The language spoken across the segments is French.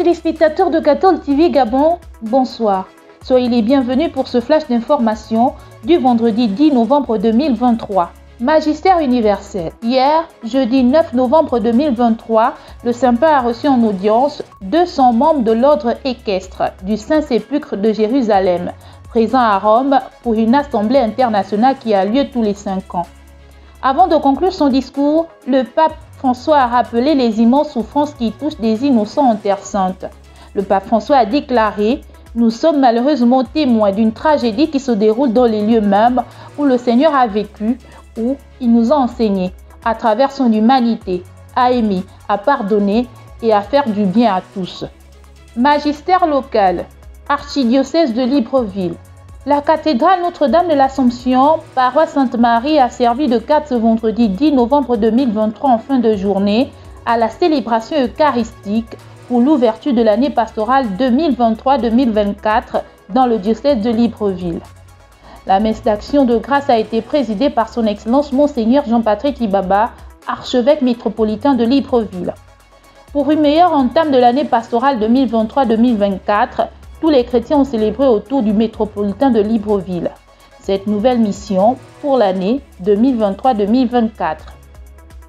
téléspectateurs de Cathol TV Gabon, bonsoir. Soyez les bienvenus pour ce flash d'information du vendredi 10 novembre 2023. Magistère universel. Hier, jeudi 9 novembre 2023, le Saint-Père a reçu en audience 200 membres de l'ordre équestre du Saint-Sépulcre de Jérusalem, présents à Rome pour une assemblée internationale qui a lieu tous les 5 ans. Avant de conclure son discours, le pape François a rappelé les immenses souffrances qui touchent des innocents en Terre Sainte. Le pape François a déclaré « Nous sommes malheureusement témoins d'une tragédie qui se déroule dans les lieux mêmes où le Seigneur a vécu, où il nous a enseigné, à travers son humanité, à aimer, à pardonner et à faire du bien à tous. » Magistère local, archidiocèse de Libreville. La cathédrale Notre-Dame de l'Assomption, paroisse Sainte-Marie, a servi de cadre ce vendredi 10 novembre 2023 en fin de journée à la célébration eucharistique pour l'ouverture de l'année pastorale 2023-2024 dans le diocèse de Libreville. La messe d'action de grâce a été présidée par son Excellence Monseigneur Jean-Patrick Ibaba, archevêque métropolitain de Libreville. Pour une meilleure entame de l'année pastorale 2023-2024, tous les chrétiens ont célébré autour du métropolitain de Libreville cette nouvelle mission pour l'année 2023-2024.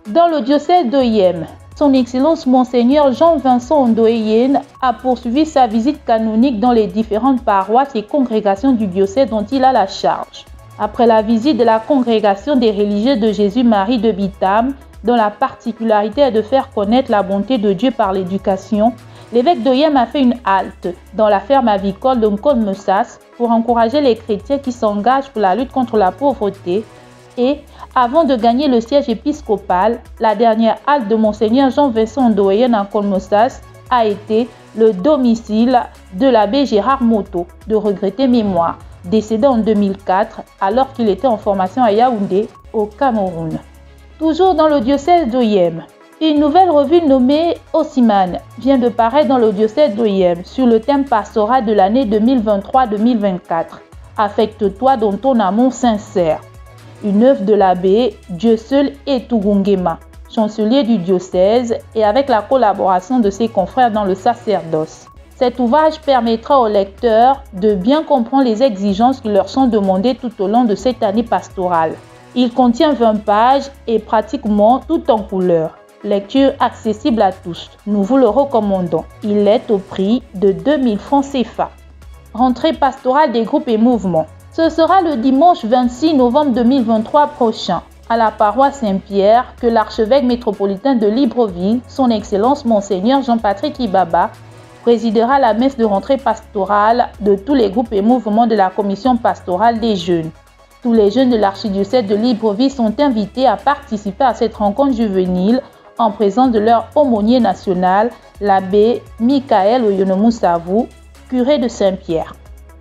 Dans le diocèse d'Oyem, son Excellence Monseigneur Jean-Vincent Ondoyen a poursuivi sa visite canonique dans les différentes paroisses et congrégations du diocèse dont il a la charge. Après la visite de la congrégation des religieux de Jésus-Marie de Bitam, dont la particularité est de faire connaître la bonté de Dieu par l'éducation, l'évêque d'Oyem a fait une halte dans la ferme avicole de Nkolmessas pour encourager les chrétiens qui s'engagent pour la lutte contre la pauvreté et, avant de gagner le siège épiscopal, la dernière halte de Monseigneur Jean-Vincent Ondoyen à Nkolmessas a été le domicile de l'abbé Gérard Moto, de regrettée mémoire, décédé en 2004 alors qu'il était en formation à Yaoundé, au Cameroun. Toujours dans le diocèse d'Oyem, une nouvelle revue nommée Osiman vient de paraître dans le diocèse d'Oyem sur le thème pastoral de l'année 2023-2024. Affecte-toi dans ton amour sincère. Une œuvre de l'abbé Dieu seul et Tugungema, chancelier du diocèse, et avec la collaboration de ses confrères dans le sacerdoce. Cet ouvrage permettra aux lecteurs de bien comprendre les exigences qui leur sont demandées tout au long de cette année pastorale. Il contient 20 pages et pratiquement tout en couleur. Lecture accessible à tous. Nous vous le recommandons. Il est au prix de 2000 francs CFA. Rentrée pastorale des groupes et mouvements. Ce sera le dimanche 26 novembre 2023 prochain, à la paroisse Saint-Pierre, que l'archevêque métropolitain de Libreville, son Excellence Monseigneur Jean-Patrick Ibaba, présidera la messe de rentrée pastorale de tous les groupes et mouvements de la commission pastorale des jeunes. Tous les jeunes de l'archidiocèse de Libreville sont invités à participer à cette rencontre juvénile en présence de leur aumônier national, l'abbé Michael Oyonomoussavou, curé de Saint-Pierre.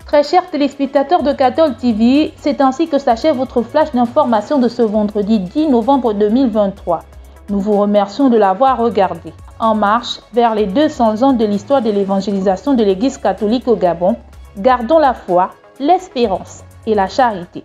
Très chers téléspectateurs de Cathol TV, c'est ainsi que s'achève votre flash d'information de ce vendredi 10 novembre 2023. Nous vous remercions de l'avoir regardé. En marche vers les 200 ans de l'histoire de l'évangélisation de l'Église catholique au Gabon, gardons la foi, l'espérance et la charité.